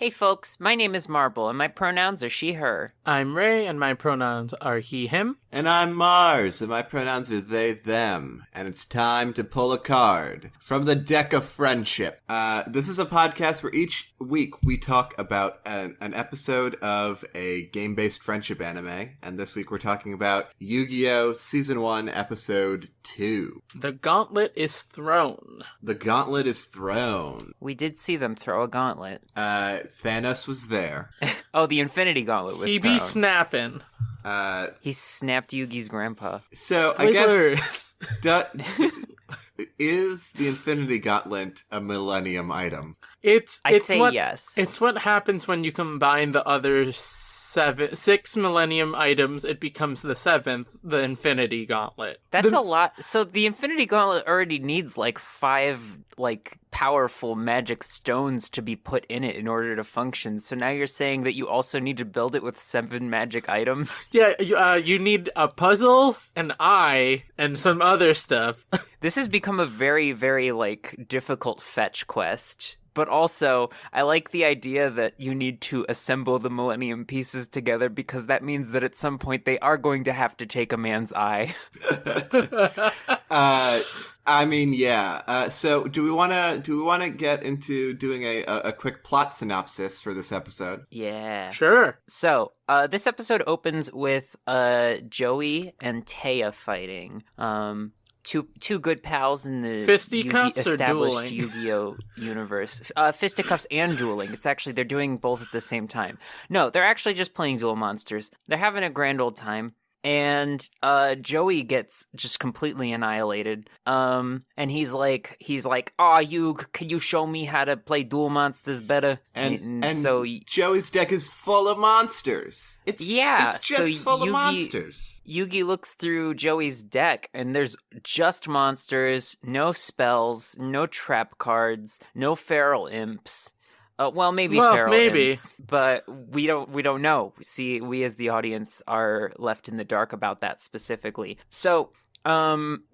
Hey folks, my name is Marble and my pronouns are she, her. I'm Ray and my pronouns are he, him. And I'm Mars, and my pronouns are they, them. And it's time to pull a card from the deck of friendship. This is a podcast where each week we talk about an episode of a game-based friendship anime. And this week we're talking about Yu-Gi-Oh! Season 1, Episode 2. The gauntlet is thrown. The gauntlet is thrown. We did see them throw a gauntlet. Thanos was there. Oh, the Infinity Gauntlet was He thrown. be snapping. He snapped Yugi's grandpa. So Spoilers. I guess is the Infinity Gauntlet a Millennium item? I say yes. It's what happens when you combine the other 6 Millennium items. It becomes the 7th, the Infinity Gauntlet. That's a lot. So the Infinity Gauntlet already needs like 5 powerful magic stones to be put in it in order to function. So now you're saying that you also need to build it with 7 magic items? Yeah, you need a puzzle, an eye, and some other stuff. This has become a very, very difficult fetch quest. But also, I like the idea that you need to assemble the Millennium pieces together because that means that at some point they are going to have to take a man's eye. I mean, yeah. So, do we want to get into doing a quick plot synopsis for this episode? Yeah. Sure. So, this episode opens with Joey and Taya fighting. Two good pals in the Fisticuffs or established dueling? Yu-Gi-Oh universe. Fisticuffs and dueling. It's actually, they're doing both at the same time. No, they're actually just playing Duel Monsters. They're having a grand old time. And Joey gets just completely annihilated. And he's like, can you show me how to play Duel Monsters better? And so Joey's deck is full of monsters. It's just full of monsters. Yugi looks through Joey's deck, and there's just monsters, no spells, no trap cards, no feral imps. Maybe feral imps, but we don't know. See, we as the audience are left in the dark about that specifically. So,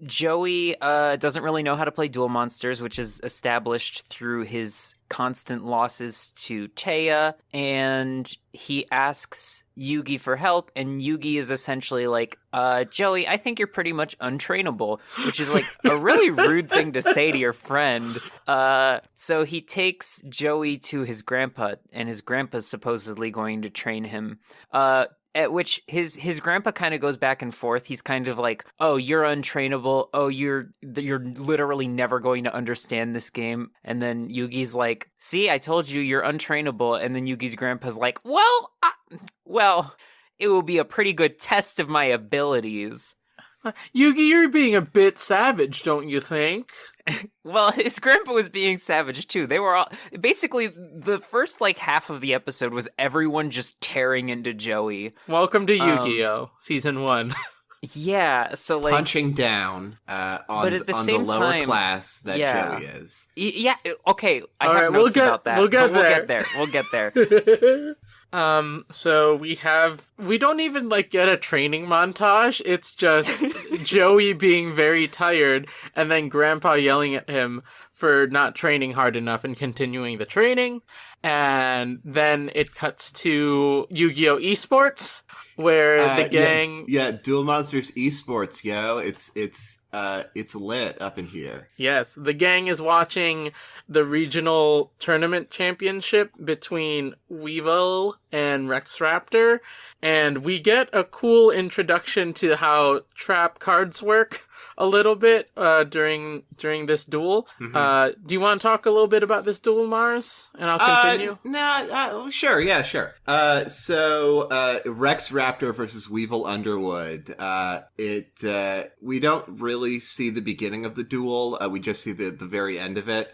Joey doesn't really know how to play Duel Monsters, which is established through his constant losses to Taya, and he asks Yugi for help, and Yugi is essentially like, Joey, I think you're pretty much untrainable, which is a really rude thing to say to your friend. So he takes Joey to his grandpa, and his grandpa's supposedly going to train him. At which his grandpa kind of goes back and forth. He's kind of like, oh, you're untrainable. Oh, you're literally never going to understand this game. And then Yugi's like, see, I told you you're untrainable. And then Yugi's grandpa's like, well, it will be a pretty good test of my abilities. Yugi, you're being a bit savage, don't you think? Well, his grandpa was being savage too. They were all basically the first half of the episode was everyone just tearing into Joey. Welcome to Yu-Gi-Oh! Season 1. Yeah, so punching down on the lower class that Joey is. Yeah, okay. I all have right, notes about that. We'll get there. We'll get there. So we don't even get a training montage. It's just Joey being very tired and then Grandpa yelling at him for not training hard enough and continuing the training. And then it cuts to Yu-Gi-Oh! Esports, where the gang... Yeah, Duel Monsters Esports, yo. It's lit up in here. Yes, the gang is watching the regional tournament championship between Weevil and Rex Raptor, and we get a cool introduction to how trap cards work a little bit during this duel. Mm-hmm. Do you want to talk a little bit about this duel, Mars? And I'll continue? Sure, yeah, sure. So Rex Raptor versus Weevil Underwood. We don't really see the beginning of the duel. We just see the very end of it.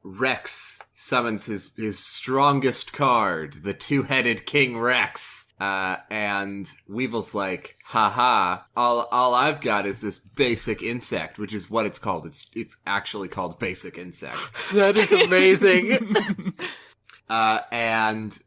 Rex summons his strongest card, the two-headed King Rex. And Weevil's like, haha, all I've got is this basic insect, which is what it's called. It's actually called basic insect. That is amazing. And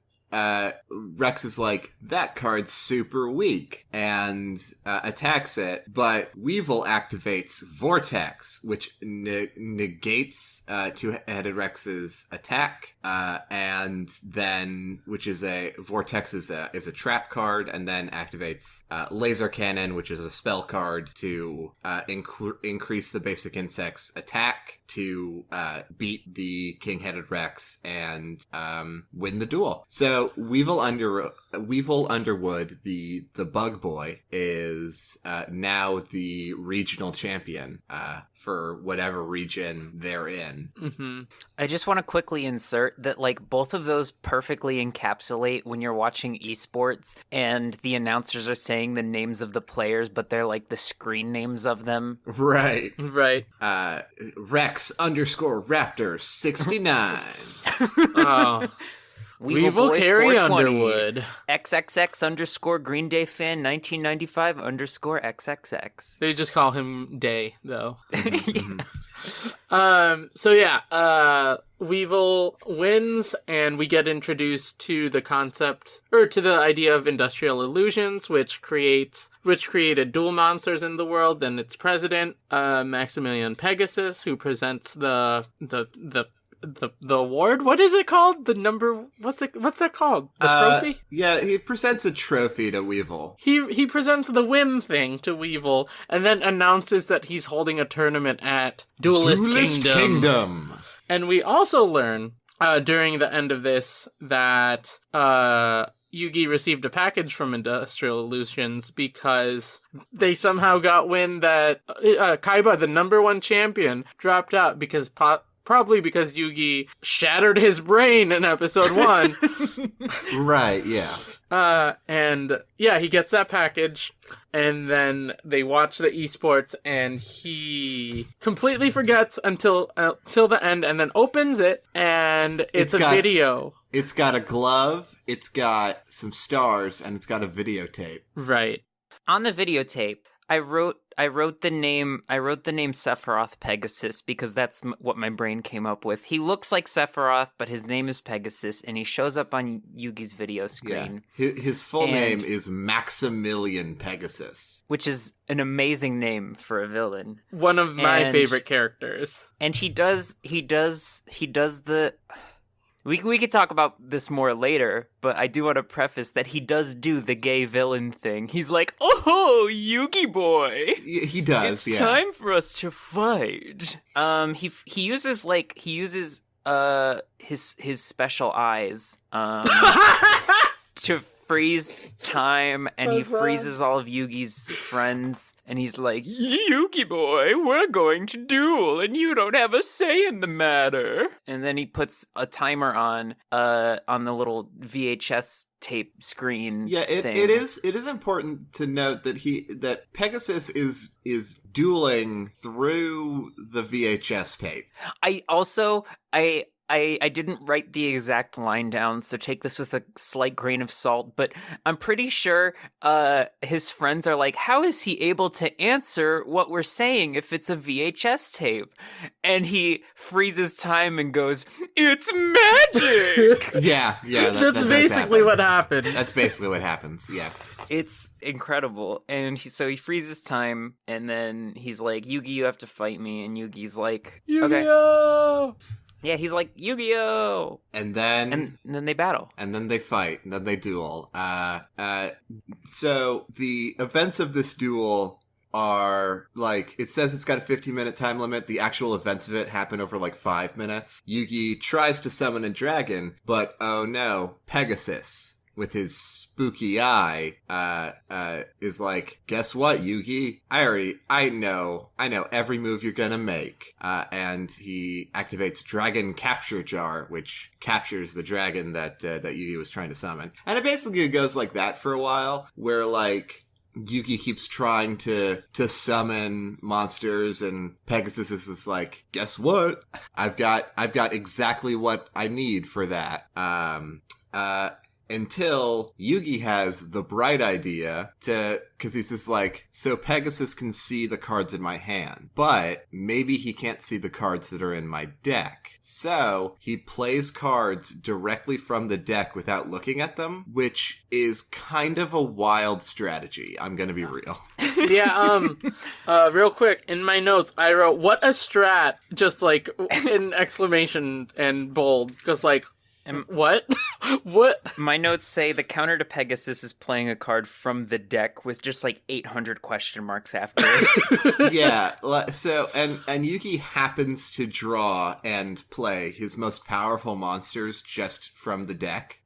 Rex is like, that card's super weak, and attacks it, but Weevil activates Vortex, which negates Two-Headed Rex's attack, and then, which is Vortex is a trap card, and then activates Laser Cannon, which is a spell card to increase the basic insect's attack to beat the King-Headed Rex and win the duel. So Weevil Underwood, the bug boy, is now the regional champion for whatever region they're in. Mm-hmm. I just want to quickly insert that, like, both of those perfectly encapsulate when you're watching esports and the announcers are saying the names of the players, but they're like the screen names of them. Right. Rex _Raptor 69. Oh. Weevil Carry Underwood. XXX _Green Day fan 1995 _XXX. They just call him Day, though. Mm-hmm. Weevil wins, and we get introduced to the concept, or to the idea of industrial illusions, which created dual monsters in the world, and its president, Maximilian Pegasus, who presents the award. What is it called? The number? What's that called? The trophy? Yeah, he presents a trophy to Weevil. He presents the win thing to Weevil, and then announces that he's holding a tournament at Duelist Kingdom. And we also learn during the end of this that Yugi received a package from Industrial Illusions because they somehow got wind that Kaiba, the number one champion, dropped out because probably because Yugi shattered his brain in episode 1. Right, yeah. And yeah, he gets that package, and then they watch the esports, and he completely forgets until the end, and then opens it, and it's a video. It's got a glove, it's got some stars, and it's got a videotape. Right. On the videotape, I wrote the name Sephiroth Pegasus because that's what my brain came up with. He looks like Sephiroth, but his name is Pegasus, and he shows up on Yugi's video screen. Yeah. His full name is Maximilian Pegasus, which is an amazing name for a villain. One of my favorite characters. And he does the. We could talk about this more later, but I do want to preface that he does do the gay villain thing. He's like, "Oh, Yugi boy, he does. It's time for us to fight." He uses his special eyes to freeze time, and he freezes all of Yugi's friends, and he's like, "Yugi boy, we're going to duel, and you don't have a say in the matter." And then he puts a timer on the little VHS tape screen. Yeah, it is important to note that Pegasus is dueling through the VHS tape. I didn't write the exact line down, so take this with a slight grain of salt, but I'm pretty sure his friends are like, how is he able to answer what we're saying if it's a VHS tape? And he freezes time and goes, "It's magic!" Yeah. That's basically what happened. That's basically what happens, yeah. It's incredible. And so he freezes time, and then he's like, "Yugi, you have to fight me." And Yugi's like, "Yu-Gi-Oh!" Okay. Yeah, he's like, "Yu-Gi-Oh!" And then they battle. And then they fight. And then they duel. So the events of this duel are, like, it says it's got a 15-minute time limit. The actual events of it happen over, 5 minutes. Yugi tries to summon a dragon, but oh no, Pegasus, with his spooky eye, is like, "Guess what, Yugi? I know every move you're gonna make." And he activates Dragon Capture Jar, which captures the dragon that Yugi was trying to summon. And it basically goes like that for a while, where, Yugi keeps trying to summon monsters, and Pegasus is like, "Guess what? I've got exactly what I need for that." until Yugi has the bright idea because he's just like, so Pegasus can see the cards in my hand, but maybe he can't see the cards that are in my deck. So he plays cards directly from the deck without looking at them, which is kind of a wild strategy. I'm gonna be real. Yeah, real quick, in my notes, I wrote, what a strat, just like, in exclamation and bold, because like, what? What? My notes say the counter to Pegasus is playing a card from the deck with just like 800 question marks after it. Yeah, so, and Yugi happens to draw and play his most powerful monsters just from the deck.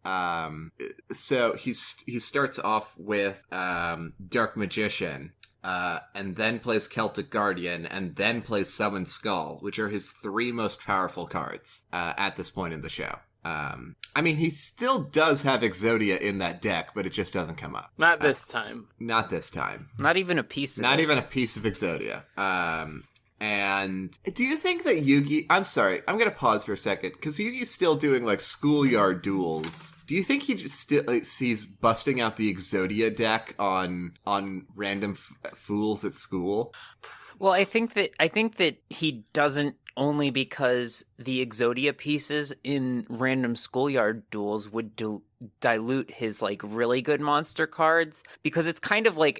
So he starts off with Dark Magician, and then plays Celtic Guardian, and then plays Summon Skull, which are his 3 most powerful cards at this point in the show. I mean, he still does have Exodia in that deck, but it just doesn't come up. Not this time. Not this time. Not even a piece of it. Not even a piece of Exodia. And do you think that Yugi... I'm sorry, I'm gonna pause for a second, because Yugi's still doing, like, schoolyard duels. Do you think he just still sees busting out the Exodia deck on random fools at school? Well, I think that he doesn't, only because the Exodia pieces in random schoolyard duels would dilute his like really good monster cards, because it's kind of like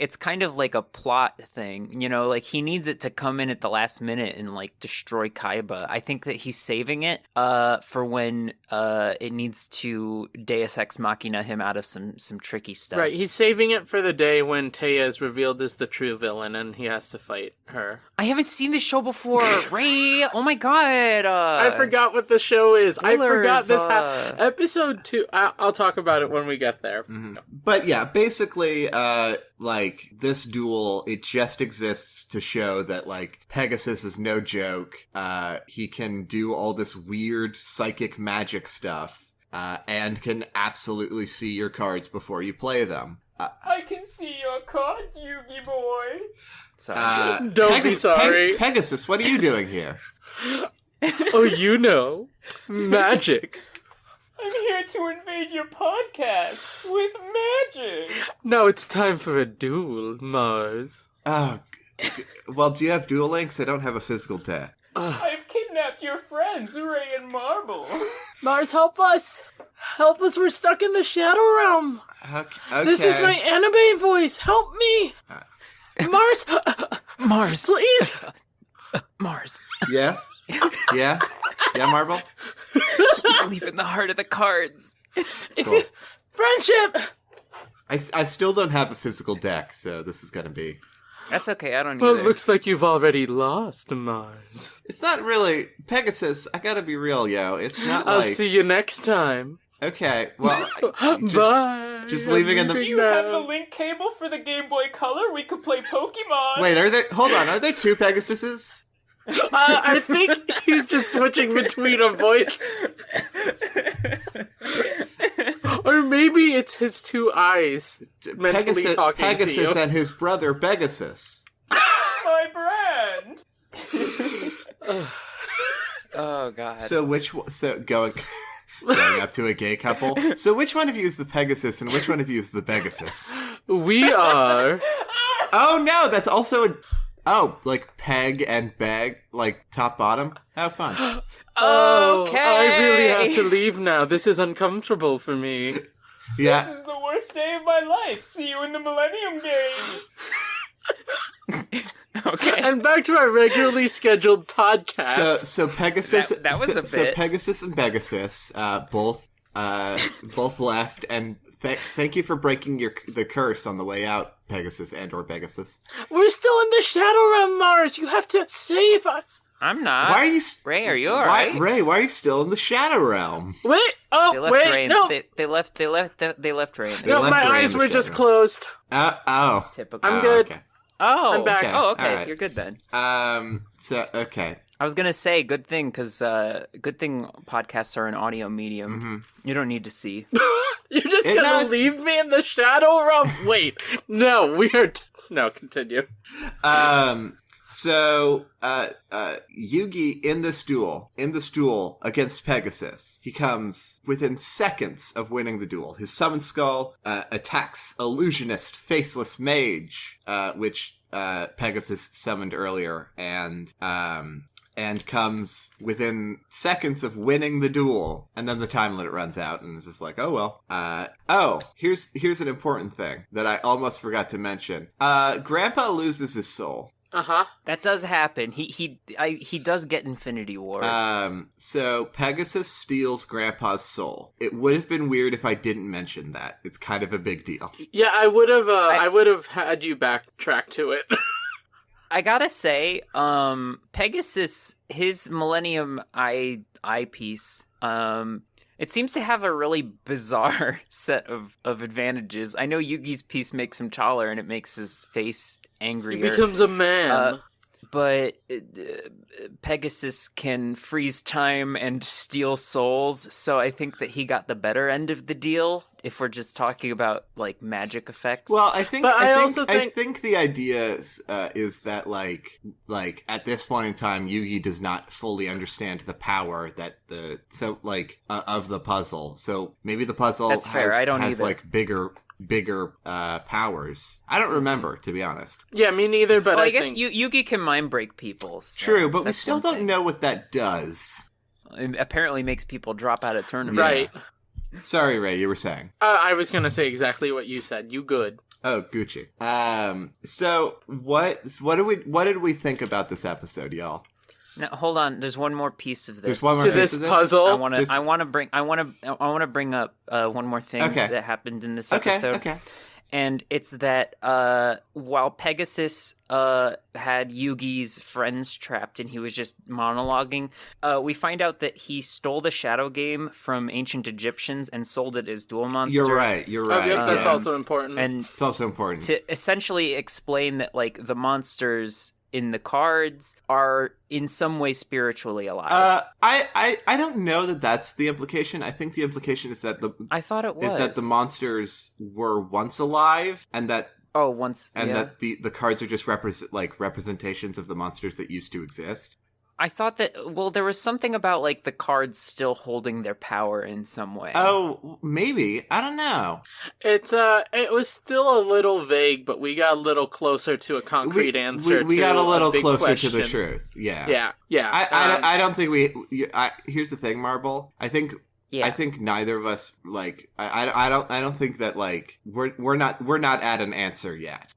a plot thing, you know, like he needs it to come in at the last minute and like destroy Kaiba. I think that he's saving it for when it needs to Deus Ex Machina him out of some tricky stuff. Right, he's saving it for the day when Taya is revealed as the true villain and he has to fight her. I haven't seen this show before, Ray. Oh my god. I forgot what the show is. Spoilers, I forgot this episode 2. I'll talk about it when we get there. Mm-hmm. But yeah, basically, like, this duel, it just exists to show that, like, Pegasus is no joke. He can do all this weird psychic magic stuff, and can absolutely see your cards before you play them. I can see your cards, Yugi boy. Sorry. Don't be sorry. Pegasus, what are you doing here? Oh, you know, magic. I'm here to invade your podcast with magic. Now it's time for a duel, Mars. Oh, well, do you have Duel Links? I don't have a physical deck. I've kidnapped your friends, Ray and Marble. Mars, help us! Help us, we're stuck in the Shadow Realm! Okay. This is my anime voice, help me! Mars! Mars! Please! Mars. Yeah? Yeah? Yeah, Marble? I believe in the heart of the cards. Cool. Friendship! I still don't have a physical deck, so this is gonna be... That's okay, I don't need Well, it. it looks like you've already lost, Mars. It's not really... Pegasus, I gotta be real, yo. It's not I'll like... see you next time. Okay, well... Bye! Just leaving in the... Do you have the link cable for the Game Boy Color? We could play Pokemon. Wait, hold on, are there 2 Pegasuses? I think he's just switching between a voice. Or maybe it's his 2 eyes mentally talking Pegasus to you. and his brother Pegasus. My brand. Oh god. So going up to a gay couple. So which one of you is the Pegasus and which one of you is the Pegasus? We are. Oh no, that's also like peg and bag, like top bottom. How fun. Okay. I really have to leave now. This is uncomfortable for me. Yeah. This is the worst day of my life. See you in the Millennium Games. Okay. And back to our regularly scheduled podcast. So Pegasus. That was a bit. So Pegasus and Pegasus, both left, and thank you for breaking the curse on the way out, Pegasus and/or Pegasus. We're still in the Shadow Realm, Mars. You have to save us. I'm not. Why are you, Ray? Are you alright? Ray, why are you still in the Shadow Realm? Wait. Oh, They left wait. Ray. No. They left Ray. No, left my Ray in eyes the were Shadow just Realm. closed. Oh. Typical. I'm good. Okay. Oh, I'm back. Okay. Oh, okay. Alright. You're good then. So okay. I was gonna say good thing because good thing podcasts are an audio medium. Mm-hmm. You don't need to see. You're just gonna leave me in the Shadow Realm? Wait. No, we are... No, continue. So, Yugi in this duel against Pegasus, he comes within seconds of winning the duel. His summoned skull attacks Illusionist Faceless Mage, which Pegasus summoned earlier, and comes within seconds of winning the duel, and then the time limit runs out, and it's just like, oh well. Here's an important thing that I almost forgot to mention. Grandpa loses his soul. That does happen. He does get Infinity War. So Pegasus steals Grandpa's soul. It would have been weird if I didn't mention that. It's kind of a big deal. Yeah, I would have had you backtrack to it. I gotta say, Pegasus, his Millennium eyepiece, it seems to have a really bizarre set of advantages. I know Yugi's piece makes him taller and it makes his face angrier. He becomes a man. But Pegasus can freeze time and steal souls, so I think that he got the better end of the deal, if we're just talking about, like, magic effects. Well, I think the idea is that, like, at this point in time, Yugi does not fully understand the power that of the puzzle. So maybe the puzzle has like bigger powers. I don't remember, to be honest. Yeah, me neither, but I guess Yugi can mind break people. So true, but we still don't know what that does. It apparently makes people drop out of tournaments. Right. Sorry, Ray, you were saying. I was going to say exactly what you said. You good. Oh, Gucci. So what did we think about this episode, y'all? Now, hold on. There's one more piece of this. There's one more piece of this puzzle. I want to bring up one more thing that happened in this episode. Okay. And it's that while Pegasus had Yugi's friends trapped and he was just monologuing, we find out that he stole the Shadow Game from ancient Egyptians and sold it as duel monsters. You're right. That's also important. And it's also important to essentially explain that, like, the monsters in the cards are in some way spiritually alive. I don't know that that's the implication. I think the implication is that I thought it was. Is that the monsters were once alive, and that that the cards are just representations of the monsters that used to exist. I thought that, there was something about, like, the cards still holding their power in some way. Oh, maybe. I don't know. It was still a little vague, but we got a little closer to a concrete answer. We got a little closer question. to the truth. Yeah. Yeah. I don't think here's the thing, Marble. I think neither of us, like, I don't think that, like, we're not at an answer yet.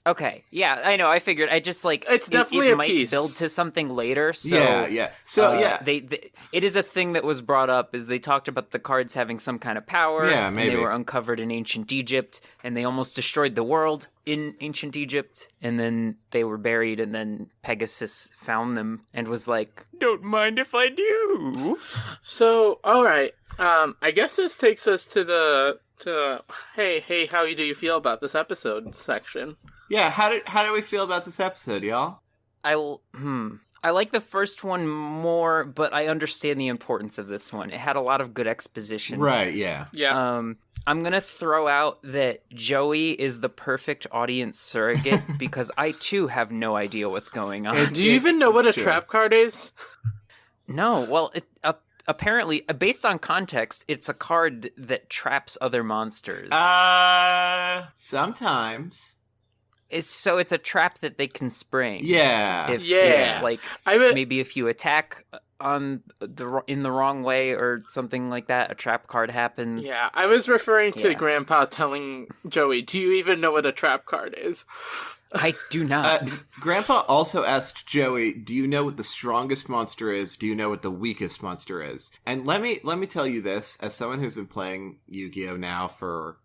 Okay, yeah, I know. I figured. I just, like, it's definitely it a might piece. Build to something later. So, yeah. So it is a thing that was brought up. Is they talked about the cards having some kind of power. Yeah, maybe. And they were uncovered in ancient Egypt, and they almost destroyed the world in ancient Egypt. And then they were buried, and then Pegasus found them and was like, "Don't mind if I do." So, all right. I guess this takes us to the hey, how do you feel about this episode section? Yeah, how do we feel about this episode, y'all? I like the first one more, but I understand the importance of this one. It had a lot of good exposition. Right, yeah. Yeah. I'm going to throw out that Joey is the perfect audience surrogate because I too have no idea what's going on. Do you even know what a trap card is? No, well, apparently, based on context, it's a card that traps other monsters. Sometimes. It's a trap that they can spring. Yeah. Maybe if you attack in the wrong way or something like that, a trap card happens. Yeah, I was referring to Grandpa telling Joey, "Do you even know what a trap card is?" I do not. Grandpa also asked Joey, "Do you know what the strongest monster is? Do you know what the weakest monster is?" And let me tell you this, as someone who's been playing Yu-Gi-Oh now for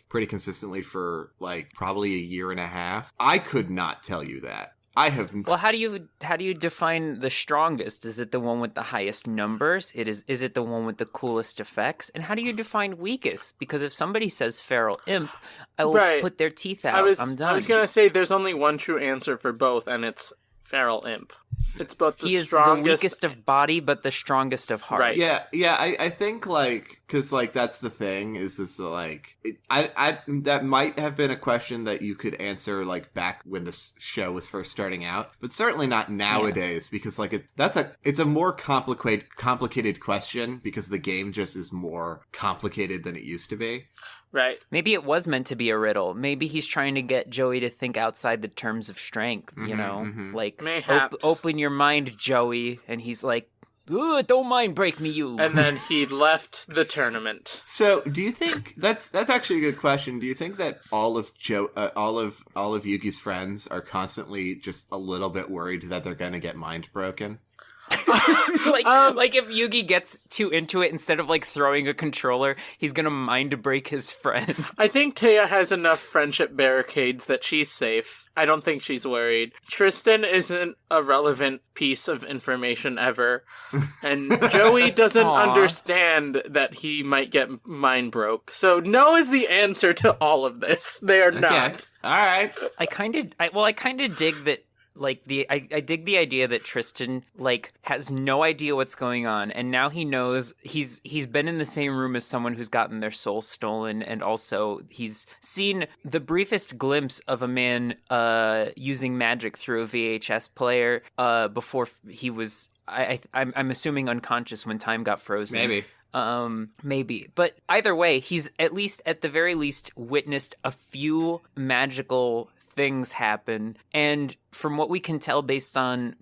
pretty consistently for like probably a year and a half, I could not tell you that. I have. Well, how do you define the strongest? Is it the one with the highest numbers? Is it the one with the coolest effects? And how do you define weakest? Because if somebody says feral imp, I will put their teeth out. I'm done. I was gonna say there's only one true answer for both, and it's feral imp. It's both he is the weakest of body, but the strongest of heart. Right. Yeah. I think like because like that's the thing is this like I that might have been a question that you could answer like back when this show was first starting out, but certainly not nowadays because like it's a more complicated question because the game just is more complicated than it used to be. Right. Maybe it was meant to be a riddle. Maybe he's trying to get Joey to think outside the terms of strength, you know? Like, open your mind, Joey. And he's like, don't mind break me, you. And then he left the tournament. So, do you think that's actually a good question? Do you think that all of Yugi's friends are constantly just a little bit worried that they're going to get mind broken? like if Yugi gets too into it, instead of like throwing a controller, he's gonna mind break his friend. I think Taya has enough friendship barricades that she's safe. I don't think she's worried. Tristan isn't a relevant piece of information ever. And Joey doesn't understand that he might get mind broke. So no is the answer to all of this. They are not. All right. I kind of dig that. Like I dig the idea that Tristan like has no idea what's going on, and now he knows he's been in the same room as someone who's gotten their soul stolen, and also he's seen the briefest glimpse of a man using magic through a VHS player before he was I'm assuming unconscious when time got frozen. Maybe. But either way, he's at the very least witnessed a few magical things happen, and from what we can tell based on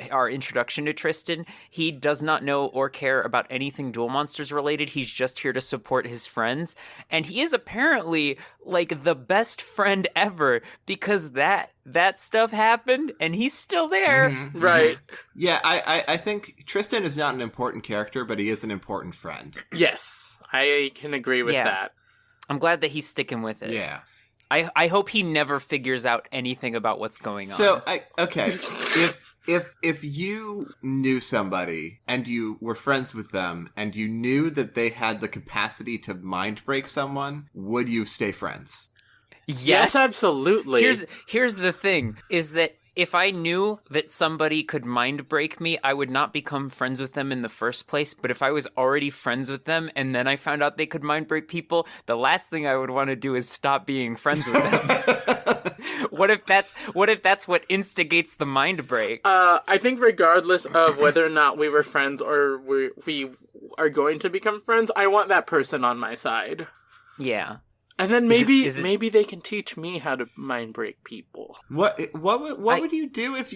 our introduction to Tristan, he does not know or care about anything Duel Monsters related. He's just here to support his friends, and he is apparently like the best friend ever because that stuff happened and he's still there. Right. Yeah, I think Tristan is not an important character, but he is an important friend. Yes, I can agree with that. I'm glad that he's sticking with it. Yeah. I hope he never figures out anything about what's going on. So, if you knew somebody and you were friends with them and you knew that they had the capacity to mind break someone, would you stay friends? Yes, absolutely. Here's the thing, is that if I knew that somebody could mind break me, I would not become friends with them in the first place. But if I was already friends with them and then I found out they could mind break people, the last thing I would want to do is stop being friends with them. What if that's what instigates the mind break? I think regardless of whether or not we were friends or we are going to become friends, I want that person on my side. Yeah. And then maybe they can teach me how to mind break people. What would you do if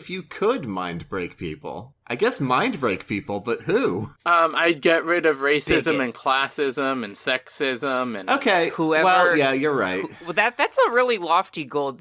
you could mind break people? I guess mind break people, but who? I'd get rid of racism and classism and sexism and whoever. Well, yeah, you're right. That's a really lofty goal.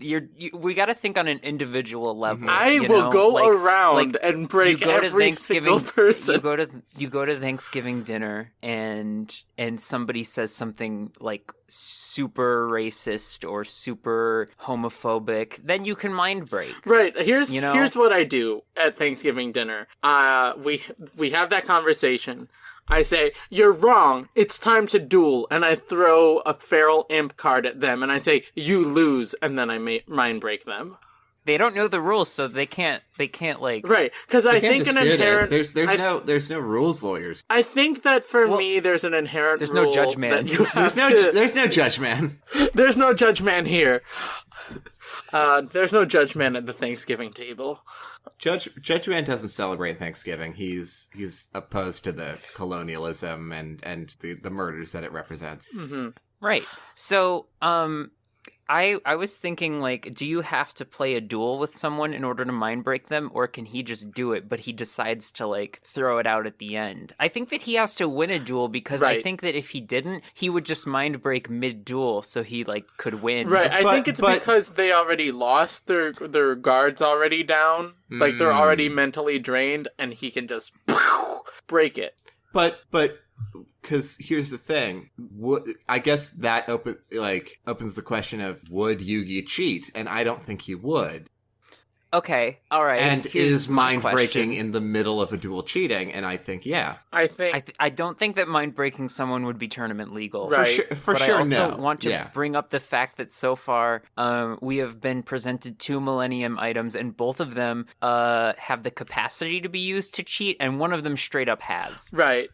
We got to think on an individual level. I will go around and break every single person. You go to Thanksgiving dinner and somebody says something like super racist or super homophobic, then you can mind break. Right. Here's what I do at Thanksgiving dinner. We have that conversation. I say, "You're wrong. It's time to duel." And I throw a feral imp card at them and I say, "You lose." And then I mind break them. They don't know the rules, so they can't like... Right, because I think an inherent... There's no rules lawyers. I think that for me, there's an inherent There's rule no judge man. There's no judge man. There's no judge man here. There's no judge man at the Thanksgiving table. Judge Man doesn't celebrate Thanksgiving. He's opposed to the colonialism and the murders that it represents. Mm-hmm. Right. So, I was thinking, like, do you have to play a duel with someone in order to mind break them, or can he just do it, but he decides to, like, throw it out at the end? I think that he has to win a duel, because I think that if he didn't, he would just mind break mid-duel, so he, like, could win. Right, I think it's because they already lost, their guard's already down, like, they're already mentally drained, and he can just break it. But... Because here's the thing, I guess that opens the question of, would Yugi cheat? And I don't think he would. Okay, all right. And Here's is my mind-breaking question. in the middle of a duel cheating? And I think, yeah. I don't think that mind-breaking someone would be tournament legal. Right. For But sure, I also no. want to Yeah. bring up the fact that so far we have been presented 2 Millennium items, and both of them have the capacity to be used to cheat, and one of them straight up has. Right.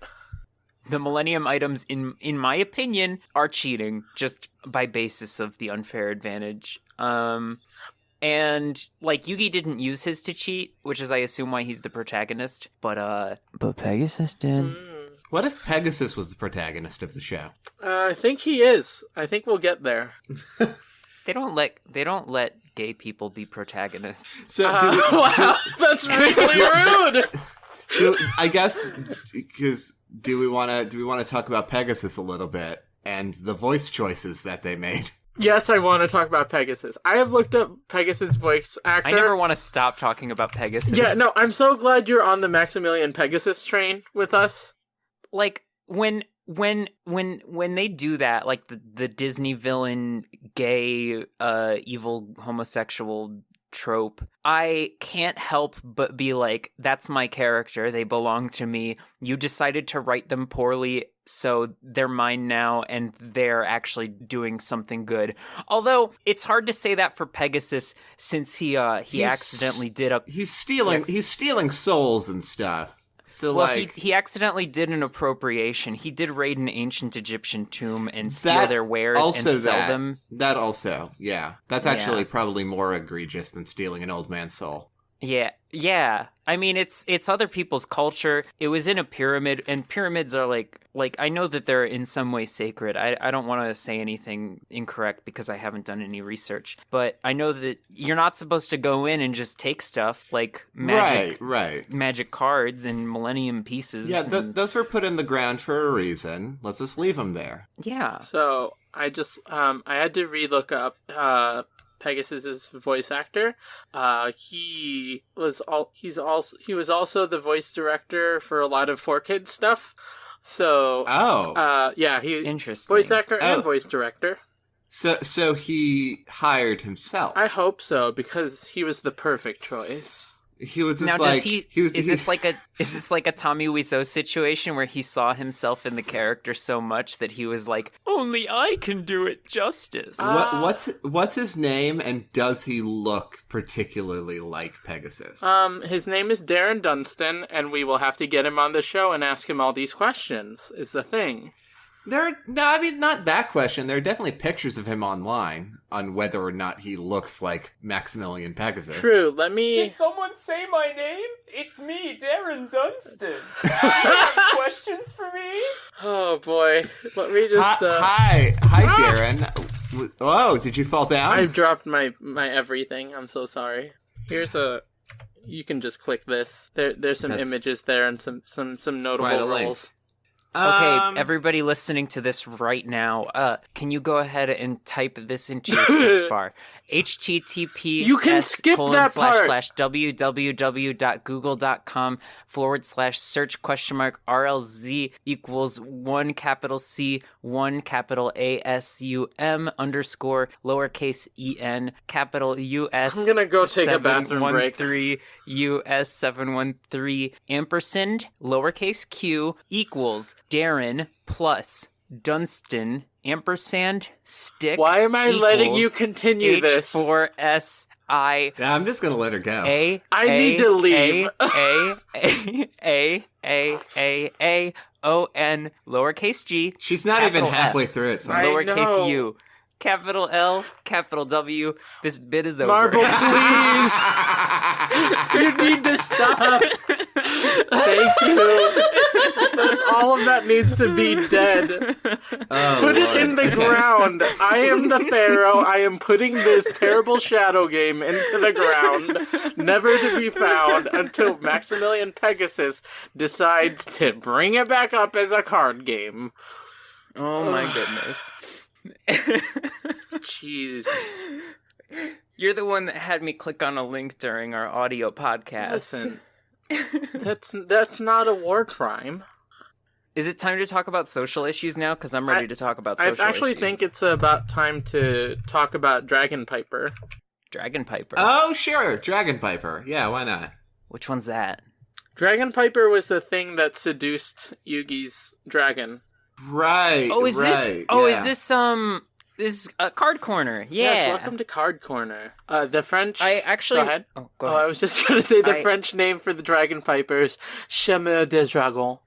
The Millennium items, in my opinion, are cheating just by basis of the unfair advantage. And, like, Yugi didn't use his to cheat, which is, I assume, why he's the protagonist. But Pegasus did. What if Pegasus was the protagonist of the show? I think he is. I think we'll get there. They don't let gay people be protagonists. So, Wow, that's really rude. I guess, because do we want to talk about Pegasus a little bit and the voice choices that they made? Yes, I want to talk about Pegasus. I have looked up Pegasus voice actor. I never want to stop talking about Pegasus. Yeah, no, I'm so glad you're on the Maximilian Pegasus train with us. Like when they do that, like the Disney villain, gay, evil homosexual trope, I can't help but be like, that's my character. They belong to me. You decided to write them poorly, so they're mine now, and they're actually doing something good. Although it's hard to say that for Pegasus, since he accidentally did a he's stealing souls and stuff. So well, he accidentally did an appropriation. He did raid an ancient Egyptian tomb and steal their wares and sell them. That also, yeah. That's actually probably more egregious than stealing an old man's soul. Yeah. I mean, it's other people's culture. It was in a pyramid, and pyramids are like I know that they're in some way sacred. I don't want to say anything incorrect because I haven't done any research, but I know that you're not supposed to go in and just take stuff like magic cards and Millennium pieces. Yeah, those were put in the ground for a reason. Let's just leave them there. Yeah. So I just I had to relook up Pegasus's voice actor. He was also the voice director for a lot of 4Kids stuff. So he interesting voice actor and voice director. So he hired himself. I hope so, because he was the perfect choice. He was just now, like, is this like a Tommy Wiseau situation where he saw himself in the character so much that he was like, only I can do it justice? What's his name, and does he look particularly like Pegasus? His name is Darren Dunstan, and we will have to get him on the show and ask him all these questions, is the thing. Not that question. There are definitely pictures of him online on whether or not he looks like Maximilian Pegasus. True, Did someone say my name? It's me, Darren Dunstan. Do you have questions for me? Oh boy, let me just... Hi, Darren. Oh, did you fall down? I dropped my everything, I'm so sorry. You can just click this. There's some images there and some notable roles. Okay, everybody listening to this right now, can you go ahead and type this into your search bar? https You can skip that part. www.google.com/search RLZ equals 1 capital C 1 capital ASUM underscore lowercase en capital US. I'm gonna go take a bathroom break. 713 US 713 ampersand lowercase q equals Darren plus Dunstan ampersand stick. Why am I letting you continue this? H4S I'm just gonna let her go. I need to leave. A lowercase g. She's not even halfway through it, folks. Lowercase u. Capital L, capital W. This bit is over. Marble, please. You need to stop. Thank you. All of that needs to be dead. Put it in the ground. I am the Pharaoh. I am putting this terrible shadow game into the ground, never to be found until Maximilian Pegasus decides to bring it back up as a card game. Oh my goodness. Jeez. You're the one that had me click on a link during our audio podcast. Listen, that's not a war crime. Is it time to talk about social issues now? Because I'm ready to talk about social issues. I actually think it's about time to talk about Dragon Piper. Dragon Piper. Oh, sure. Dragon Piper. Yeah, why not? Which one's that? Dragon Piper was the thing that seduced Yugi's dragon. Right. Oh, is right, this is Card Corner. Yeah. Yes, welcome to Card Corner. The French... I actually... Go ahead. Go ahead. I was just going to say the French name for the Dragon Pipers, Chemin des Dragons.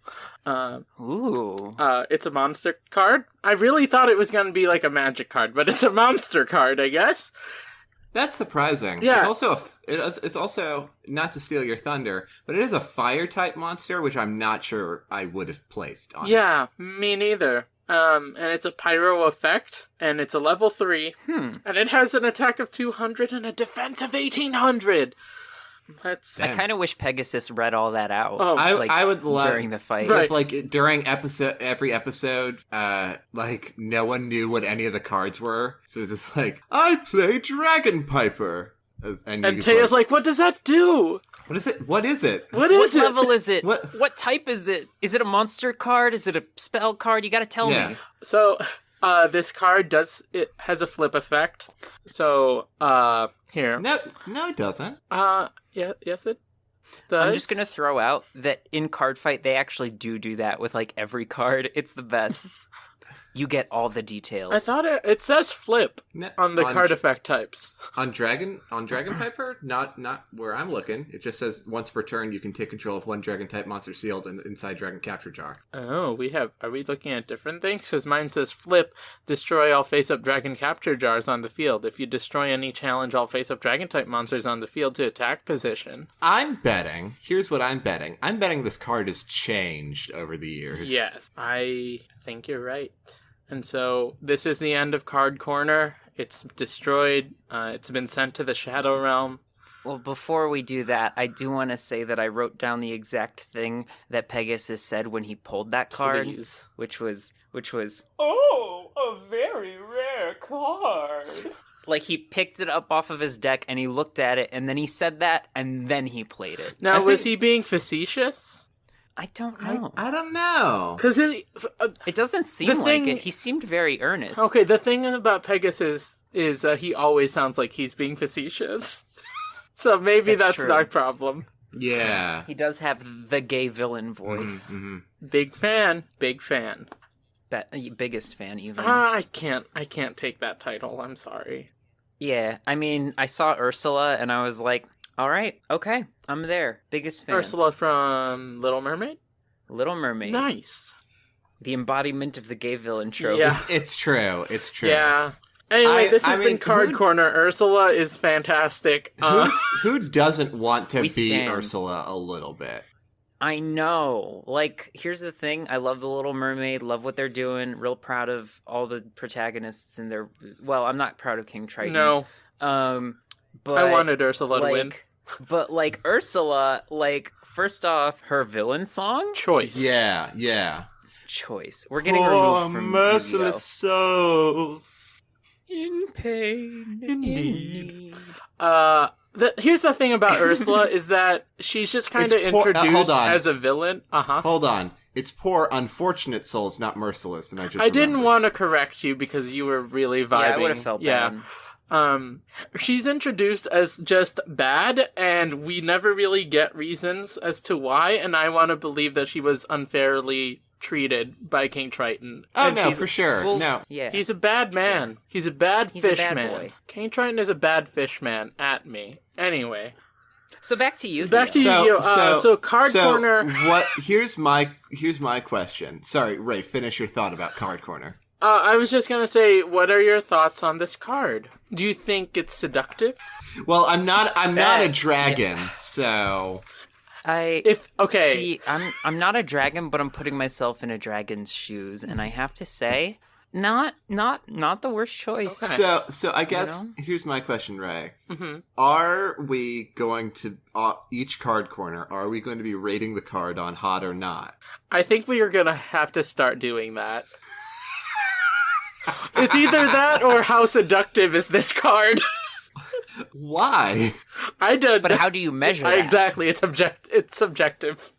Ooh. It's a monster card. I really thought it was going to be like a magic card, but it's a monster card, I guess. That's surprising. Yeah. It's also, not to steal your thunder, but it is a fire type monster, which I'm not sure I would have placed on. Yeah, me neither. And it's a pyro effect, and it's a level 3, and it has an attack of 200 and a defense of 1800. I kind of wish Pegasus read all that out. Oh, I would love during the fight. Right. If, like, during every episode, like, no one knew what any of the cards were. So it's just like, I play Dragon Piper. And Taya's like, what does that do? What is it? What is it? What is it? Level is it? What? What type is it? Is it a monster card? Is it a spell card? You gotta tell me. So, this card has a flip effect. So, here. No, it doesn't. Yes it does. I'm just gonna throw out that in Card Fight, they actually do that with, like, every card. It's the best. You get all the details. I thought it says flip on the card effect types. On Dragon Piper, not where I'm looking. It just says once per turn you can take control of one Dragon type monster sealed inside Dragon Capture Jar. Oh, are we looking at different things? Because mine says flip, destroy all face-up Dragon Capture Jars on the field. If you destroy any challenge all face-up Dragon type monsters on the field to attack position. I'm betting. Here's what I'm betting. I'm betting this card has changed over the years. Yes, I think you're right. And so this is the end of Card Corner. It's destroyed. It's been sent to the Shadow Realm. Well, before we do that, I do want to say that I wrote down the exact thing that Pegasus said when he pulled that card, Please. which was, oh, a very rare card. Like, he picked it up off of his deck, and he looked at it, and then he said that, and then he played it. Now, was he being facetious? I don't know. I don't know. Because it doesn't seem like it. He seemed very earnest. Okay, the thing about Pegasus is he always sounds like he's being facetious. So maybe that's true. our problem. Yeah. He does have the gay villain voice. Mm-hmm. Big fan. Biggest fan, even. I can't take that title. I'm sorry. Yeah, I mean, I saw Ursula, and I was like, all right, okay, I'm there. Biggest fan. Ursula from Little Mermaid? Little Mermaid. Nice. The embodiment of the gay villain trope. Yeah. It's true. It's true. Yeah. Anyway, this has been Card Corner. Ursula is fantastic. Who doesn't want to be stand. Ursula a little bit? I know. Like, here's the thing. I love The Little Mermaid. Love what they're doing. Real proud of all the protagonists in their... Well, I'm not proud of King Triton. No. But I wanted Ursula to win. But, like, Ursula, like, first off, her villain song? Choice. Yeah. Choice. We're getting removed from merciless souls. In pain, in need. Here's the thing about Ursula is that she's just kind of introduced as a villain. Hold on. It's poor, unfortunate souls, not merciless. And I didn't want to correct you because you were really vibing. Yeah, I would have felt bad. She's introduced as just bad, and we never really get reasons as to why, and I want to believe that she was unfairly treated by King Triton. Oh, and no, for sure. Well, no. Yeah. He's a bad man. Yeah. He's a bad fish bad man. boy. King Triton is a bad fish man at me. Anyway. So back to you. Back to you. So Card Corner. Here's my question. Sorry, Ray, finish your thought about Card Corner. I was just gonna say, what are your thoughts on this card? Do you think it's seductive? Well, I'm not a dragon, so See, I'm not a dragon, but I'm putting myself in a dragon's shoes, and I have to say, not the worst choice. Okay. So I guess here's my question, Ray. Mm-hmm. Are we going to each Card Corner? Are we going to be rating the card on hot or not? I think we are gonna have to start doing that. It's either that or how seductive is this card. Why? I did. But how do you measure that? Exactly. It's subjective.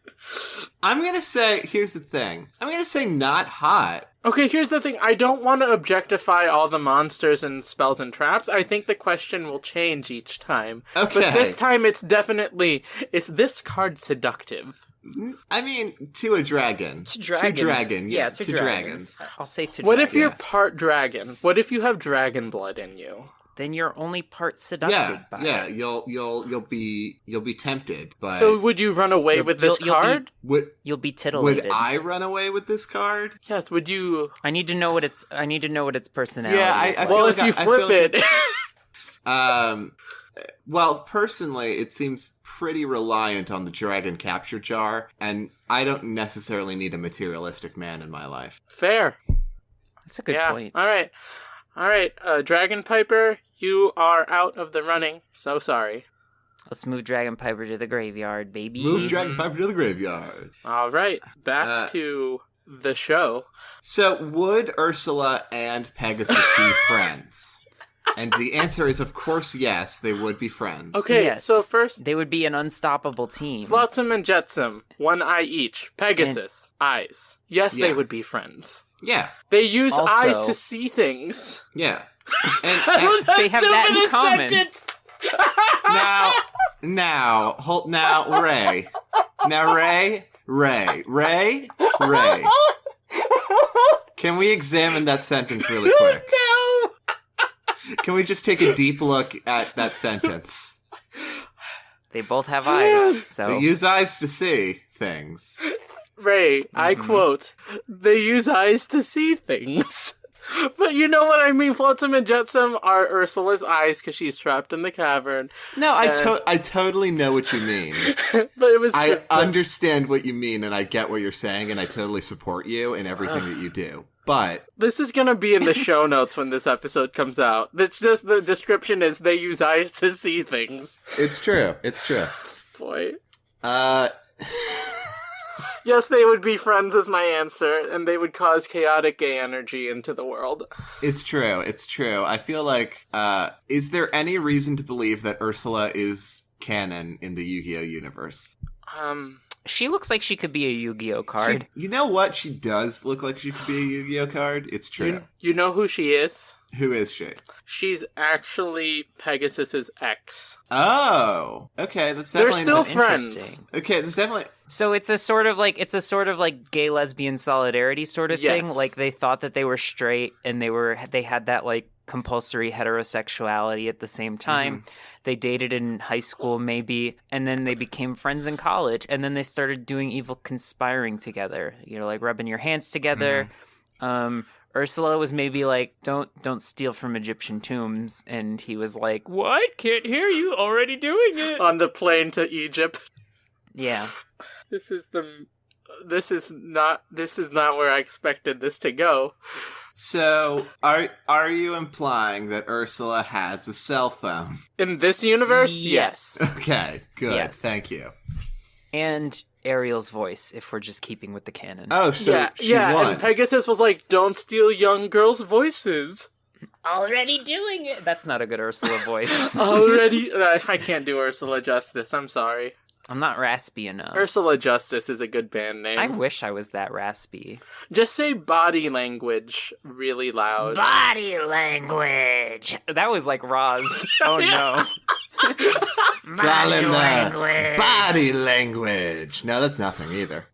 I'm gonna say, here's the thing. I'm gonna say not hot. Okay, here's the thing. I don't want to objectify all the monsters and spells and traps. I think the question will change each time. Okay. But this time it's definitely, is this card seductive? I mean, to a dragon. To dragons. To dragon, yeah. to dragons. I'll say to What dragons. if you're part dragon? What if you have dragon blood in you? Then you're only part seducted by Yeah, it. you'll be tempted, but So would you run away with this card? You'll be titillated. would I run away with this card? Yes, would you? I need to know what its personality Yeah, is. I Well, feel if like you flip it. Well, personally, it seems pretty reliant on the dragon capture jar, and I don't necessarily need a materialistic man in my life. Fair. That's a good point. All right. Dragon Piper, you are out of the running. So sorry. Let's move Dragon Piper to the graveyard, baby. Move Dragon Piper to the graveyard. All right, back to the show. So, would Ursula and Pegasus be friends? And the answer is, of course, yes, they would be friends. Okay, Yes. so first, They would be an unstoppable team. Flotsam and Jetsam, one eye each. Pegasus, eyes. Yes, Yeah. they would be friends. Yeah, They use Also- eyes to see things. yeah. And They have that in common. Ray. Can we examine that sentence really quick? No! Can we just take a deep look at that sentence? They both have eyes, They so use eyes to see things. Ray, I quote, they use eyes to see things. But you know what I mean? Flotsam and Jetsam are Ursula's eyes because she's trapped in the cavern. No, I totally know what you mean. But it was... I understand what you mean, and I get what you're saying, and I totally support you in everything that you do. But This is gonna be in the show notes when this episode comes out. It's just the description is they use eyes to see things. it's true. It's true. Boy. Uh, Yes, they would be friends is my answer, and they would cause chaotic gay energy into the world. it's true. It's true. I feel like, is there any reason to believe that Ursula is canon in the Yu-Gi-Oh universe? she looks like she could be a Yu-Gi-Oh card. You know what? She does look like she could be a Yu-Gi-Oh card. It's true. You know who she is? Who is she? She's actually Pegasus's ex. Oh, okay. That's They're definitely still friends. Interesting. Okay, that's definitely. So it's a sort of like gay lesbian solidarity sort of thing. Yes. Like they thought that they were straight and they had that like compulsory heterosexuality at the same time. They dated in high school maybe, and then they became friends in college, and then they started doing evil conspiring together. You know, like rubbing your hands together. Ursula was maybe like, don't steal from Egyptian tombs, and he was like, what? Can't hear you, already doing it. On the plane to Egypt. Yeah. This is not where I expected this to go. So, are you implying that Ursula has a cell phone? In this universe, Yes. Okay, good. Yes. Thank you. And Ariel's voice, if we're just keeping with the canon. Oh, so she won. and Pegasus was like, don't steal young girls' voices. Already doing it. That's not a good Ursula voice. Already? I can't do Ursula justice, I'm sorry. I'm not raspy enough. Ursula Justice is a good band name. I wish I was that raspy. Just say body language really loud. Body language. That was like Roz. Oh no. It's all in there. Body language. No, that's nothing either.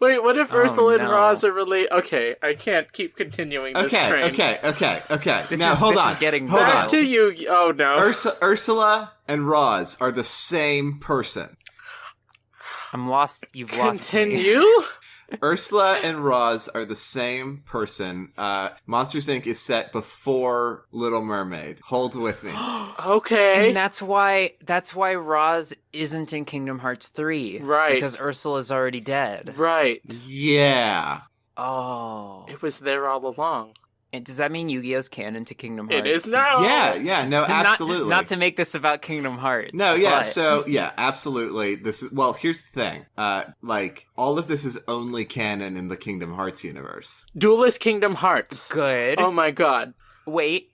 Wait, what if Ursula and no. Roz are related? Okay, I can't keep continuing this train. Okay. This Now, is- hold this on. is getting hold bad. on. Back to you. Oh no. Ursula and Roz are the same person. I'm lost. You've lost me. Continue? Ursula and Roz are the same person. Monsters Inc. is set before Little Mermaid. Hold with me. Okay. And that's why Roz isn't in Kingdom Hearts 3. Right. Because Ursula's already dead. Right. Yeah. Oh. It was there all along. And does that mean Yu-Gi-Oh's canon to Kingdom Hearts? It is now. Yeah, no, absolutely. Not to make this about Kingdom Hearts. No, yeah, but- so, yeah, absolutely. Well, here's the thing. All of this is only canon in the Kingdom Hearts universe. Duelist Kingdom Hearts. Good. Oh my god. Wait.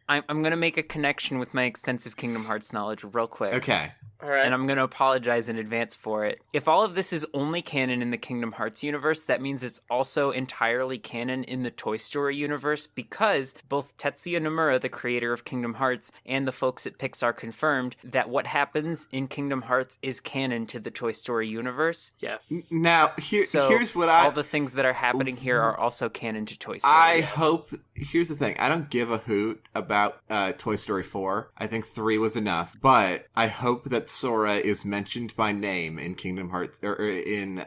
I'm going to make a connection with my extensive Kingdom Hearts knowledge real quick. Okay. All right. And I'm going to apologize in advance for it. If all of this is only canon in the Kingdom Hearts universe, that means it's also entirely canon in the Toy Story universe, because both Tetsuya Nomura, the creator of Kingdom Hearts, and the folks at Pixar confirmed that what happens in Kingdom Hearts is canon to the Toy Story universe. Yes. Now, here's what all the things that are happening here are also canon to Toy Story. I hope... Here's the thing. I don't give a hoot about Toy Story 4. I think 3 was enough. But I hope that Sora is mentioned by name in Kingdom Hearts... or in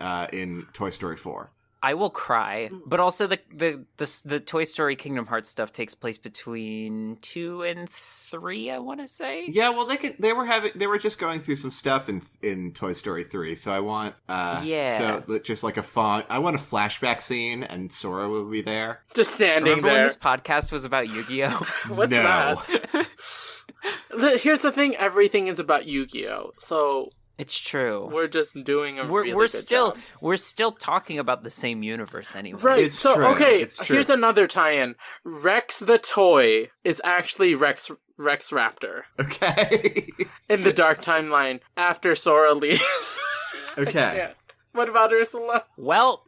Toy Story 4. I will cry, but also the Toy Story Kingdom Hearts stuff takes place between 2 and 3. I want to say. Yeah, well, they were just going through some stuff in Toy Story 3, so I want so just like I want a flashback scene, and Sora will be there, just standing Remember there. When this podcast was about Yu-Gi-Oh? What's that? Here's the thing: everything is about Yu-Gi-Oh. So. It's true. We're just doing a really good job. We're still talking about the same universe anyway. Right. It's so true. Okay, it's true. Here's another tie-in. Rex the toy is actually Rex Raptor. Okay. In the Dark Timeline after Sora leaves. Okay. Yeah. What about Ursula? Well,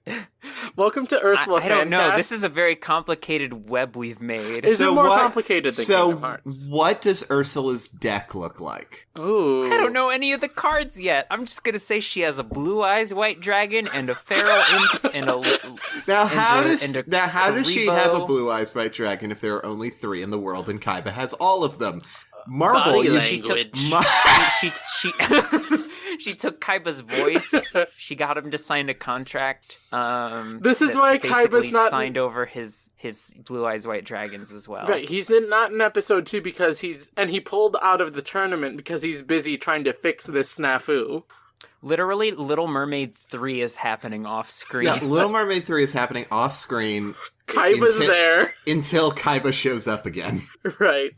welcome to Ursula I don't know. Fancast. This is a very complicated web we've made. Is it more complicated than Kingdom Hearts? What does Ursula's deck look like? Ooh. I don't know any of the cards yet. I'm just gonna say she has a blue eyes white dragon and a feral imp and a. Now how does she have a Karibo. blue eyes white dragon if there are only 3 in the world and Kaiba has all of them? Marble, Body she took language. she took Kaiba's voice. She got him to sign a contract. This is why basically Kaiba's not signed over his blue eyes white dragons as well. Right, he's not in episode 2 because he pulled out of the tournament because he's busy trying to fix this snafu. Literally, Little Mermaid 3 is happening off screen. Yeah, Little Mermaid 3 is happening off screen. Kaiba's there until Kaiba shows up again. Right.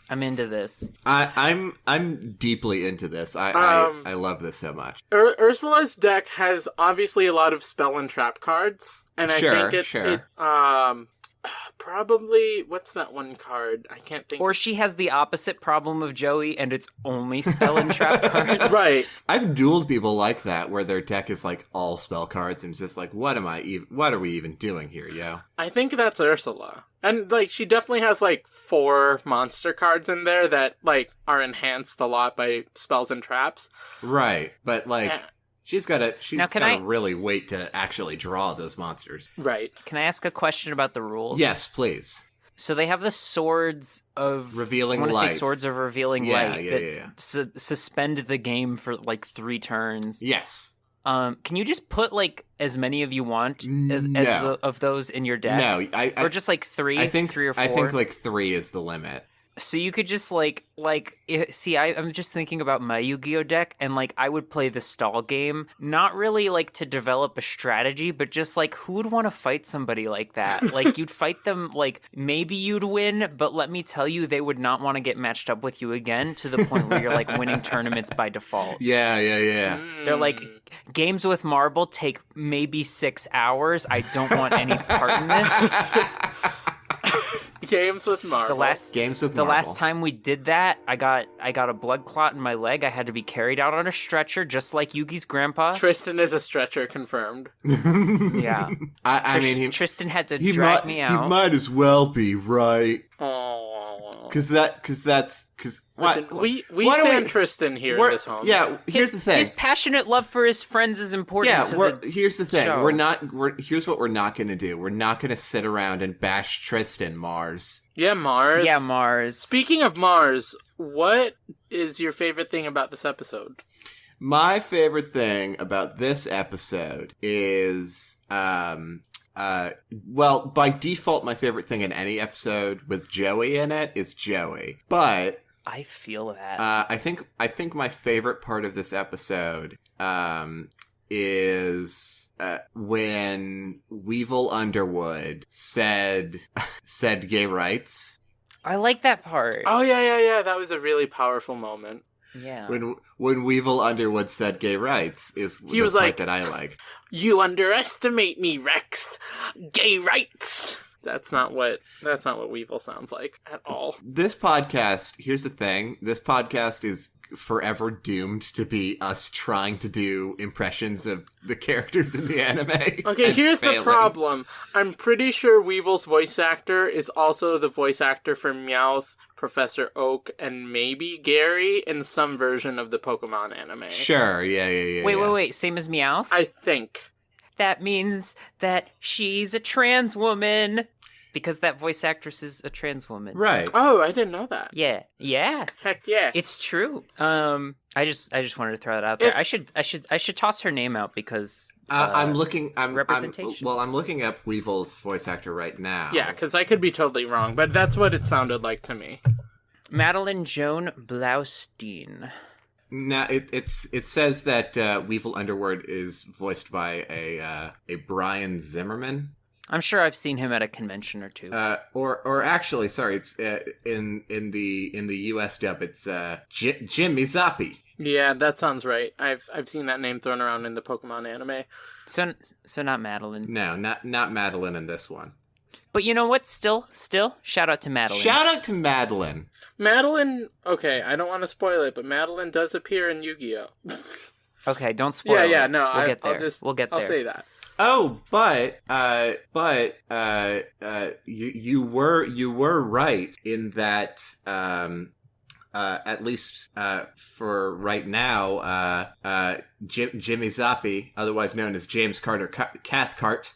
I'm into this. I'm deeply into this. I love this so much. Ursula's deck has obviously a lot of spell and trap cards, and I think it probably, what's that one card? I can't think. Or she has the opposite problem of Joey, and it's only spell and trap cards. Right. I've dueled people like that, where their deck is like all spell cards, and it's just like, what are we even doing here, yo? I think that's Ursula. And, like, she definitely has, like, 4 monster cards in there that, like, are enhanced a lot by spells and traps. Right, but, like... Yeah. She's got to really wait to actually draw those monsters. Right. Can I ask a question about the rules? Yes, please. So they have the swords of... Revealing Light. I want to Light. say swords of revealing light. Yeah. Suspend the game for, like, 3 turns. Yes. Can you just put, like, as many of you want of those in your deck? No, or just, like, 3? I think 3 or 4? I think, like, 3 is the limit. So you could just, I'm just thinking about my Yu-Gi-Oh deck, and, like, I would play the stall game, not really, like, to develop a strategy, but just, like, who would want to fight somebody like that? Like, you'd fight them, like, maybe you'd win, but let me tell you, they would not want to get matched up with you again, to the point where you're, like, winning tournaments by default. Yeah. They're like, games with Marble take maybe 6 hours. I don't want any part in this. Games with Marble. The last time we did that, I got a blood clot in my leg. I had to be carried out on a stretcher, just like Yugi's grandpa. Tristan is a stretcher, confirmed. Yeah. I mean, Tristan had to drag me out. He might as well be, right? Oh. We stand Tristan here in this home. Yeah, here's the thing. His passionate love for his friends is important. Here's the thing. Show. Here's what we're not going to do. We're not going to sit around and bash Tristan, Mars. Yeah, Mars. Yeah, Mars. Speaking of Mars, what is your favorite thing about this episode? My favorite thing about this episode is, well, by default, my favorite thing in any episode with Joey in it is Joey. But I feel that. I think my favorite part of this episode is when Weevil Underwood said gay rights. I like that part. Oh yeah. That was a really powerful moment. Yeah. When Weevil Underwood said gay rights is the part that I like. You underestimate me, Rex. Gay rights. That's not what Weevil sounds like at all. This podcast, here's the thing, this podcast is forever doomed to be us trying to do impressions of the characters in the anime. Okay, here's the problem. I'm pretty sure Weevil's voice actor is also the voice actor for Meowth, Professor Oak, and maybe Gary in some version of the Pokemon anime. Sure, yeah. Wait, same as Meowth? I think. That means that she's a trans woman. Because that voice actress is a trans woman. Right. Oh, I didn't know that. Yeah. Heck yeah. It's true. I just wanted to throw that out there. I should toss her name out because I'm looking representation. I'm looking up Weevil's voice actor right now. Yeah, because I could be totally wrong, but that's what it sounded like to me. Madeline Joan Blaustein. Now it says that Weevil Underwood is voiced by a Brian Zimmerman. I'm sure I've seen him at a convention or two. Or actually, sorry, it's in the US dub, it's Jim Mizapi. Yeah, that sounds right. I've seen that name thrown around in the Pokemon anime. So not Madeline. No, not Madeline in this one. But you know what? Still, shout out to Madeline. Shout out to Madeline. Madeline, okay, I don't want to spoil it, but Madeline does appear in Yu-Gi-Oh! Okay, don't spoil it. Yeah, no, we'll get there. I'll get there. I'll say that. Oh, but you were right in that at least for right now, Jimmy Zappi, otherwise known as James Carter Cathcart,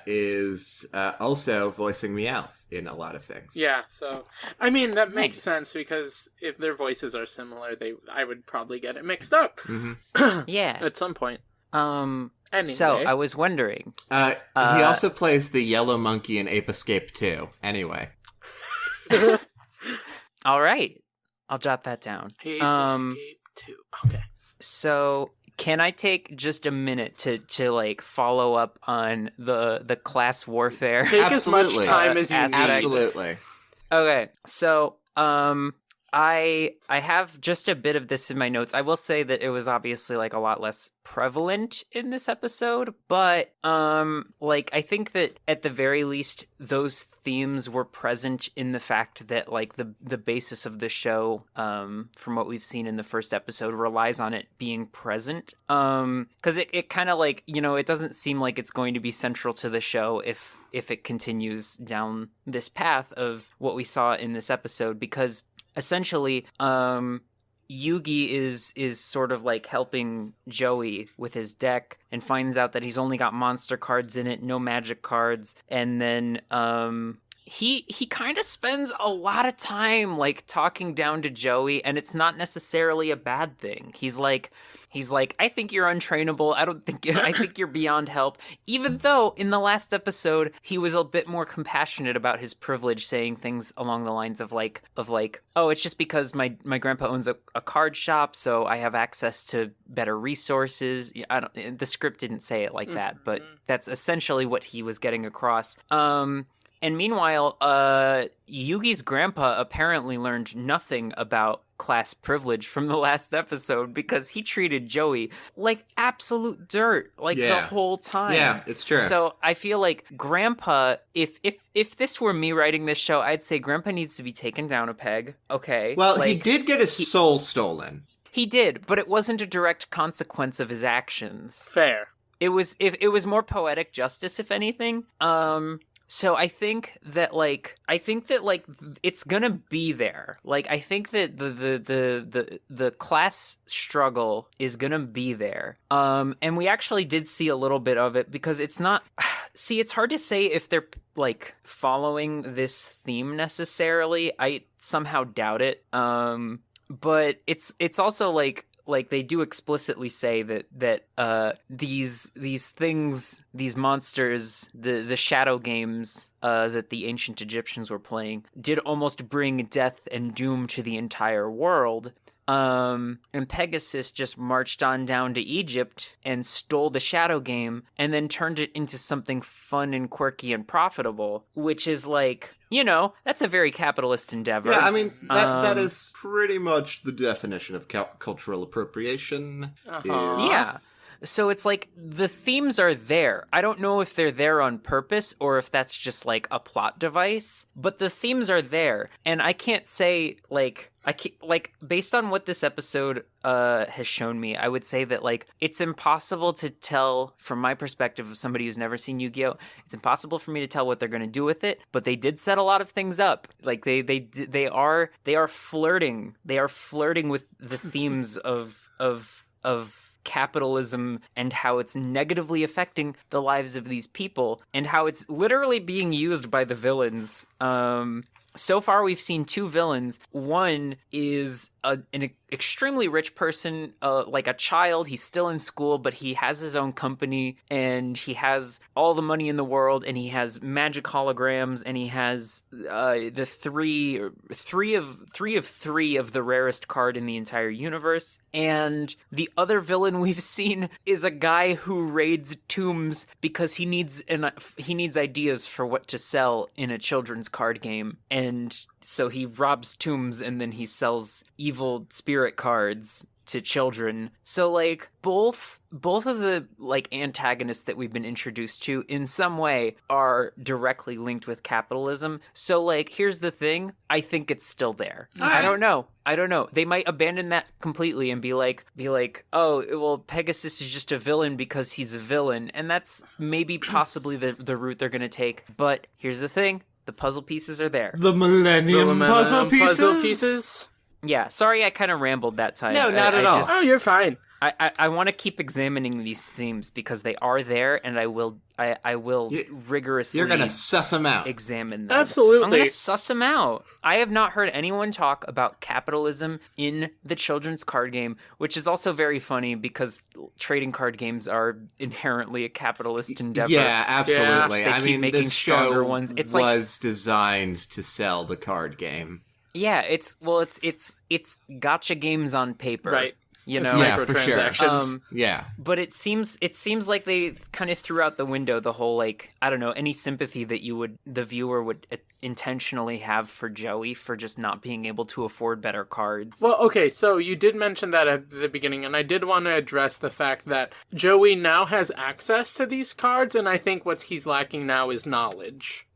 is also voicing Meowth in a lot of things. Yeah, so I mean that makes sense because if their voices are similar, I would probably get it mixed up. Mm-hmm. Yeah, at some point. Anyway. So I was wondering. He also plays the yellow monkey in Ape Escape 2. Anyway. All right. I'll jot that down. Ape Escape 2. Okay. So can I take just a minute to like follow up on the class warfare? Take Absolutely. As much time as you need. Absolutely. Okay. So I have just a bit of this in my notes. I will say that it was obviously like a lot less prevalent in this episode, but like I think that at the very least those themes were present in the fact that like the basis of the show, from what we've seen in the first episode, relies on it being present. Because it kind of like, you know, it doesn't seem like it's going to be central to the show if it continues down this path of what we saw in this episode, because essentially, Yugi is sort of like helping Joey with his deck and finds out that he's only got monster cards in it, no magic cards, and then he kind of spends a lot of time like talking down to Joey, and it's not necessarily a bad thing. He's like, I think you're untrainable. I think you're beyond help. Even though in the last episode he was a bit more compassionate about his privilege, saying things along the lines of like, oh, it's just because my grandpa owns a card shop, so I have access to better resources. The script didn't say it like that, but that's essentially what he was getting across. And meanwhile, Yugi's grandpa apparently learned nothing about class privilege from the last episode because he treated Joey like absolute dirt, like the whole time. Yeah, it's true. So I feel like Grandpa, if this were me writing this show, I'd say Grandpa needs to be taken down a peg. Okay. Well, like, he did get his soul stolen. He did, but it wasn't a direct consequence of his actions. Fair. It was more poetic justice, if anything. So I think that it's gonna be there. Like I think that the class struggle is gonna be there. And we actually did see a little bit of it because it's not. See, it's hard to say if they're like following this theme necessarily. I somehow doubt it. But it's also like they do explicitly say that these things, these monsters, the shadow games that the ancient Egyptians were playing did almost bring death and doom to the entire world. And Pegasus just marched on down to Egypt and stole the shadow game and then turned it into something fun and quirky and profitable, which is like, you know, that's a very capitalist endeavor. Yeah, I mean, that is pretty much the definition of cultural appropriation. Yeah. So it's like the themes are there. I don't know if they're there on purpose or if that's just like a plot device, but the themes are there. And I can't say based on what this episode has shown me, I would say that like it's impossible to tell from my perspective of somebody who's never seen Yu-Gi-Oh! It's impossible for me to tell what they're going to do with it, but they did set a lot of things up. Like they are flirting. They are flirting with the themes of capitalism and how it's negatively affecting the lives of these people and how it's literally being used by the villains. So far, we've seen two villains. One is an extremely rich person, like a child. He's still in school, but he has his own company, and he has all the money in the world, and he has magic holograms, and he has the three of the rarest card in the entire universe. And the other villain we've seen is a guy who raids tombs because he needs ideas for what to sell in a children's card game. And so he robs tombs and then he sells evil spirit cards to children. So like both of the like antagonists that we've been introduced to in some way are directly linked with capitalism. So like here's the thing, I think it's still there. I don't know. They might abandon that completely and be like, oh, well, Pegasus is just a villain because he's a villain. And that's maybe possibly the route they're going to take. But here's the thing. The puzzle pieces are there. The Millennium puzzle pieces? Yeah, sorry I kind of rambled that time. No, not at all. Oh, you're fine. I want to keep examining these themes because they are there, and I will rigorously. You're gonna suss them out. Examine them. Absolutely, I'm gonna suss them out. I have not heard anyone talk about capitalism in the children's card game, which is also very funny because trading card games are inherently a capitalist endeavor. Yeah, absolutely. They keep making this stronger show ones. It's was designed to sell the card game. Yeah, it's gotcha games on paper. Right. You know, microtransactions. Yeah, but it seems like they kind of threw out the window the whole like I don't know any sympathy that the viewer would intentionally have for Joey for just not being able to afford better cards. Well, okay, so you did mention that at the beginning, and I did want to address the fact that Joey now has access to these cards, and I think what he's lacking now is knowledge.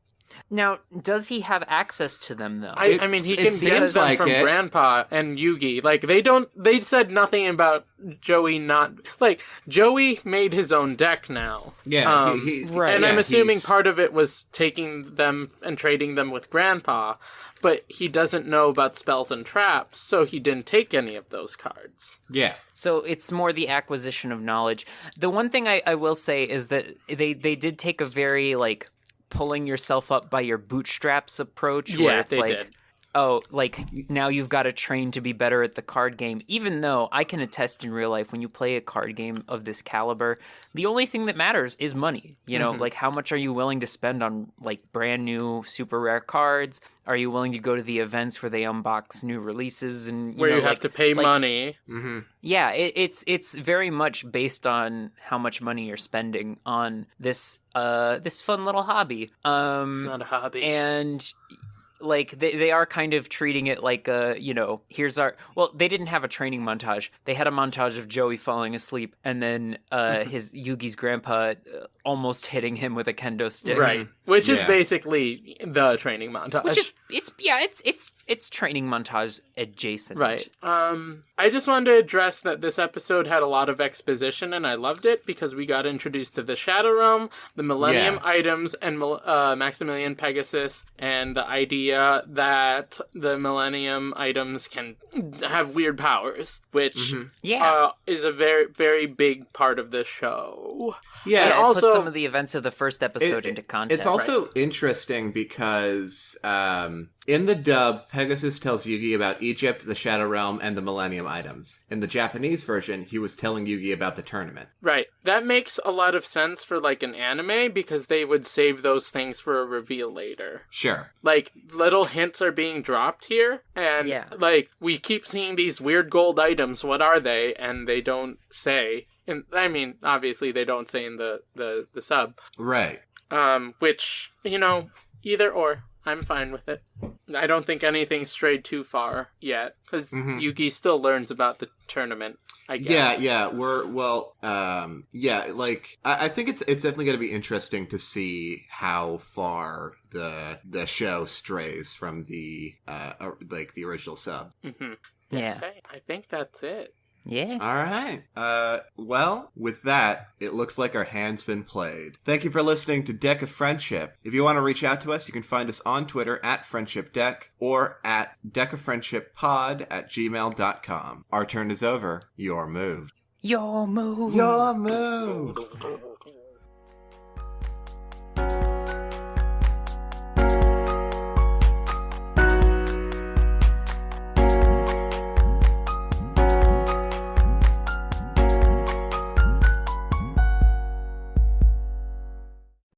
Now, does he have access to them, though? I mean, he can get them like from Grandpa and Yugi. Like, they said nothing about Joey not... Like, Joey made his own deck now. Yeah, right. And I'm assuming part of it was taking them and trading them with Grandpa, but he doesn't know about spells and traps, so he didn't take any of those cards. Yeah. So it's more the acquisition of knowledge. The one thing I will say is that they did take a very, like... pulling yourself up by your bootstraps approach where it's like did. Oh, like now you've got to train to be better at the card game, even though I can attest in real life when you play a card game of this caliber, the only thing that matters is money. You know, like how much are you willing to spend on like brand new super rare cards? Are you willing to go to the events where they unbox new releases and you have to pay money? Mm-hmm. Yeah, it's very much based on how much money you're spending on this fun little hobby. It's not a hobby, and like they are kind of treating it like here's our they didn't have a training montage. They had a montage of Joey falling asleep and then his Yugi's grandpa almost hitting him with a kendo stick. Right. Which is basically the training montage. Which is it's training montage adjacent. Right. I just wanted to address that this episode had a lot of exposition and I loved it because we got introduced to the Shadow Realm, the Millennium items, and Maximilian Pegasus, and the idea that the Millennium items can have weird powers, which is a very, very big part of this show. Yeah, and also put some of the events of the first episode into context. It's also interesting because in the dub, Pegasus tells Yugi about Egypt, the Shadow Realm, and the Millennium items. In the Japanese version, he was telling Yugi about the tournament. Right. That makes a lot of sense for like an anime because they would save those things for a reveal later. Sure. Like, little hints are being dropped here, and like, we keep seeing these weird gold items. What are they? And they don't say. And I mean, obviously they don't say in the sub. Right. Which, either or. I'm fine with it. I don't think anything's strayed too far yet, because Yuki still learns about the tournament, I guess. Yeah, I think it's definitely going to be interesting to see how far the show strays from the the original sub. Mm-hmm. Yeah. Okay, I think that's it. Yeah. All right. Well, with that, it looks like our hand's been played. Thank you for listening to Deck of Friendship. If you want to reach out to us, you can find us on Twitter at FriendshipDeck or at deckofriendshippod@gmail.com. Our turn is over. Your move. Your move. Your move.